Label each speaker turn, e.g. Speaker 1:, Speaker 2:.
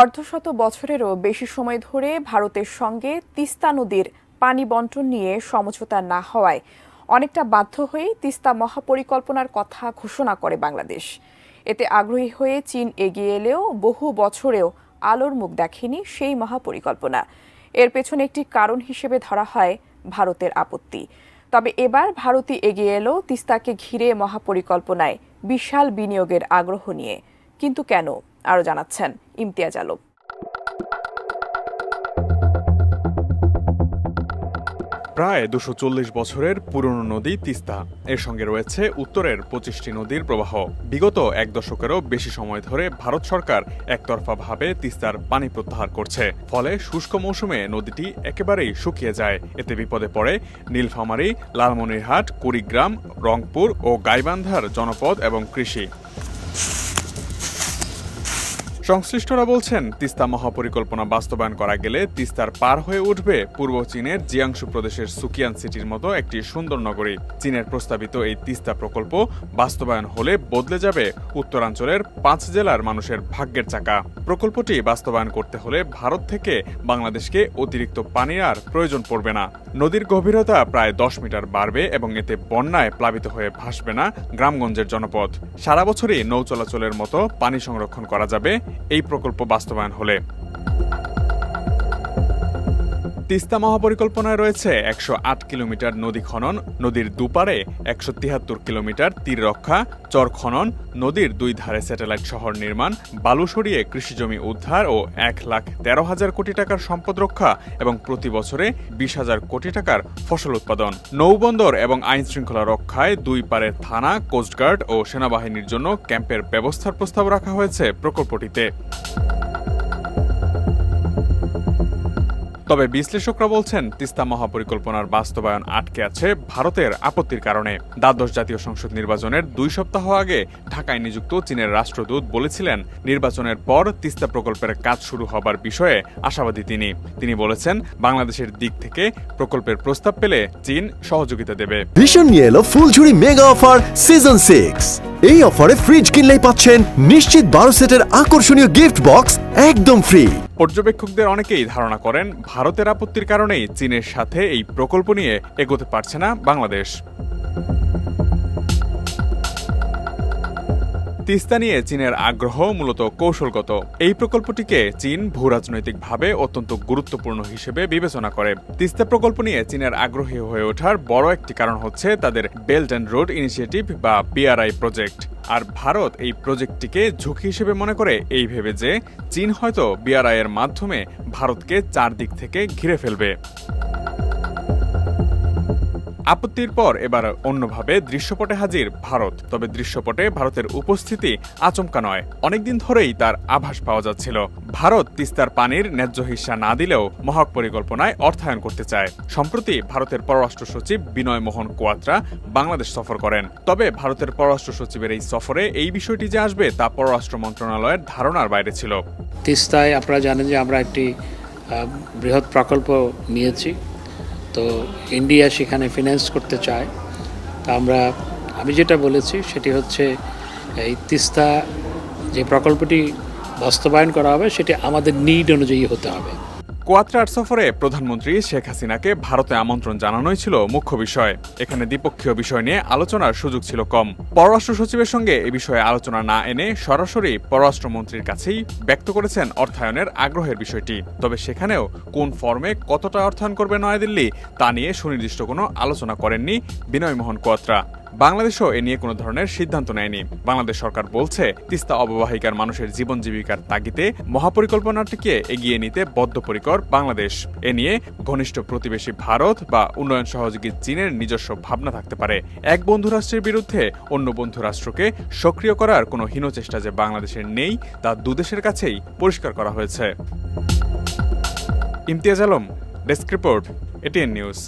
Speaker 1: অর্ধশত বছরেরও বেশি সময় ধরে ভারতের সঙ্গে তিস্তা নদীর পানি বণ্টন নিয়ে সমঝোতা না হওয়ায় অনেকটা বাধ্য হয়ে তিস্তা মহাপরিকল্পনার কথা ঘোষণা করে বাংলাদেশ। এতে আগ্রহী হয়ে চীন এগিয়ে এলেও বহু বছরেও আলোর মুখ দেখেনি সেই মহাপরিকল্পনা। এর পেছনে একটি কারণ হিসেবে ধরা হয় ভারতের আপত্তি। তবে এবার ভারতই এগিয়ে এলো তিস্তাকে ঘিরে মহাপরিকল্পনায় বিশাল বিনিয়োগের আগ্রহ নিয়ে। কিন্তু কেন, আরও জানাচ্ছেন ইমতিয়াজ আলম।
Speaker 2: প্রায় ২৪০ বছরের পুরনো নদী তিস্তা, এর সঙ্গে রয়েছে উত্তরের ২৫টি নদীর প্রবাহ। বিগত এক দশকেরও বেশি সময় ধরে ভারত সরকার একতরফাভাবে তিস্তার পানি প্রত্যাহার করছে। ফলে শুষ্ক মৌসুমে নদীটি একেবারেই শুকিয়ে যায়। এতে বিপদে পড়ে নীলফামারী, লালমনিরহাট, কুড়িগ্রাম, রংপুর ও গাইবান্ধার জনপদ এবং কৃষি। সংশ্লিষ্টরা বলছেন, তিস্তা মহাপরিকল্পনা বাস্তবায়ন করা গেলে তিস্তার পার হয়ে উঠবে পূর্ব চীনের জিয়াংশু প্রদেশের সুকিয়ান সিটির মতো একটি সুন্দর নগরী। চীনের প্রস্তাবিত এই তিস্তা প্রকল্প বাস্তবায়ন হলে বদলে যাবে উত্তরাঞ্চলের ৫ জেলার মানুষের ভাগ্যের চাকা। প্রকল্পটি বাস্তবায়ন করতে হলে ভারত থেকে বাংলাদেশকে অতিরিক্ত পানির আর প্রয়োজন পড়বে না। নদীর গভীরতা প্রায় ১০ মিটার বাড়বে এবং এতে বন্যায় প্লাবিত হয়ে ভাসবে না গ্রামগঞ্জের জনপদ। সারা বছরই নৌ চলাচলের মতো পানি সংরক্ষণ করা যাবে এই প্রকল্প বাস্তবায়ন হলে। তিস্তা মহাপরিকল্পনায় রয়েছে ১০৮ কিলোমিটার নদী খনন, নদীর দুপারে ১৭৩ কিলোমিটার তীর রক্ষা, চর খনন, নদীর দুই ধারে স্যাটেলাইট শহর নির্মাণ, বালু সরিয়ে কৃষিজমি উদ্ধার ও ১,১৩,০০০ কোটি টাকার সম্পদ রক্ষা এবং প্রতি বছরে ২০,০০০ কোটি টাকার ফসল উৎপাদন। নৌবন্দর এবং আইন শৃঙ্খলা রক্ষায় দুই পারের থানা, কোস্টগার্ড ও সেনাবাহিনীর জন্য ক্যাম্পের ব্যবস্থার প্রস্তাব রাখা হয়েছে প্রকল্পটিতে। তবে বিশ্লেষকরা বলছেন, তিস্তা মহাপরিকল্পনার বাস্তবায়ন আটকে আছে ভারতের আপত্তির কারণে। দ্বাদশ জাতীয় সংসদ নির্বাচনের ২ সপ্তাহ আগে ঢাকায় নিযুক্ত চীনের রাষ্ট্রদূত বলেছিলেন, নির্বাচনের পর তিস্তা প্রকল্পের কাজ শুরু হবার বিষয়ে আশাবাদী তিনি বলেছেন, বাংলাদেশের দিক থেকে প্রকল্পের প্রস্তাব পেলে চীন সহযোগিতা দেবে।
Speaker 3: ভীষণ নিয়ে এলো ফুলঝুরি মেগা অফার সিজন 6। এই অফারে ফ্রিজ কিনলেই পাচ্ছেন নিশ্চিত ১২ সেটের আকর্ষণীয় গিফট বক্স একদম ফ্রি।
Speaker 2: পর্যবেক্ষকদের অনেকেই ধারণা করেন, ভারতের আপত্তির কারণেই চীনের সাথে এই প্রকল্প নিয়ে এগোতে পারছে না বাংলাদেশ। তিস্তা নিয়ে চীনের আগ্রহ মূলত কৌশলগত। এই প্রকল্পটিকে চীন ভূরাজনৈতিকভাবে অত্যন্ত গুরুত্বপূর্ণ হিসেবে বিবেচনা করে। তিস্তা প্রকল্প নিয়ে চীনের আগ্রহী হয়ে ওঠার বড় একটি কারণ হচ্ছে তাদের বেল্ট অ্যান্ড রোড ইনিশিয়েটিভ বা BRI প্রজেক্ট। আর ভারত এই প্রজেক্টটিকে ঝুঁকি হিসেবে মনে করে এই ভেবে যে চীন হয়তো BRI এর মাধ্যমে ভারতকে চারদিক থেকে ঘিরে ফেলবে। আপত্তির পর এবার অন্যভাবে দৃশ্যপটে হাজির ভারত। তবে দৃশ্যপটে ভারতের উপস্থিতি আচমকা নয়, অনেকদিন ধরেই তার আভাস পাওয়া যাচ্ছিল। ভারত তিস্তার পানির ন্যায্য হিস্যা না দিলেও মহাপরিকল্পনায় অর্থায়ন করতে চায়। সম্প্রতি ভারতের পররাষ্ট্র সচিব বিনয় মোহন কোয়াত্রা বাংলাদেশ সফর করেন। তবে ভারতের পররাষ্ট্র সচিবের এই সফরে এই বিষয়টি যে আসবে তা পররাষ্ট্র মন্ত্রণালয়ের ধারণার বাইরে ছিল।
Speaker 4: তিস্তায় আপনারা জানেন যে আমরা একটি বৃহৎ প্রকল্প নিয়েছি, তো ইন্ডিয়া সেখানে ফিন্যান্স করতে চায়। তা আমি যেটা বলেছি সেটি হচ্ছে, এই তিস্তা যে প্রকল্পটি বাস্তবায়ন করা হবে সেটি আমাদের নিড অনুযায়ী হতে হবে।
Speaker 2: কোয়াত্রার সফরে প্রধানমন্ত্রী শেখ হাসিনাকে ভারতে আমন্ত্রণ জানানোই ছিল মুখ্য বিষয়। এখানে দ্বিপক্ষীয় বিষয় নিয়ে আলোচনার সুযোগ ছিল কম। পররাষ্ট্র সচিবের সঙ্গে এ বিষয়ে আলোচনা না এনে সরাসরি পররাষ্ট্রমন্ত্রীর কাছেই ব্যক্ত করেছেন অর্থায়নের আগ্রহের বিষয়টি। তবে সেখানেও কোন ফর্মে কতটা অর্থায়ন করবে নয়াদিল্লি তা নিয়ে সুনির্দিষ্ট কোনো আলোচনা করেননি বিনয় মোহন কোয়াত্রা। বাংলাদেশও এ নিয়ে কোনো ধরনের সিদ্ধান্ত নেয়নি। বাংলাদেশ সরকার বলছে, তিস্তা অববাহিকার মানুষের জীবন জীবিকার তাগিদে মহাপরিকল্পনাটিকে এগিয়ে নিতে বদ্ধপরিকর বাংলাদেশ। এ নিয়ে ঘনিষ্ঠ প্রতিবেশী ভারত বা উন্নয়ন সহযোগী চীনের নিজস্ব ভাবনা থাকতে পারে। এক বন্ধু রাষ্ট্রের বিরুদ্ধে অন্য বন্ধু রাষ্ট্রকে সক্রিয় করার কোনো হীন চেষ্টা যে বাংলাদেশের নেই তা দুদেশের কাছেই পরিষ্কার করা হয়েছে। Imtiaz Alam, desk report, ATN news.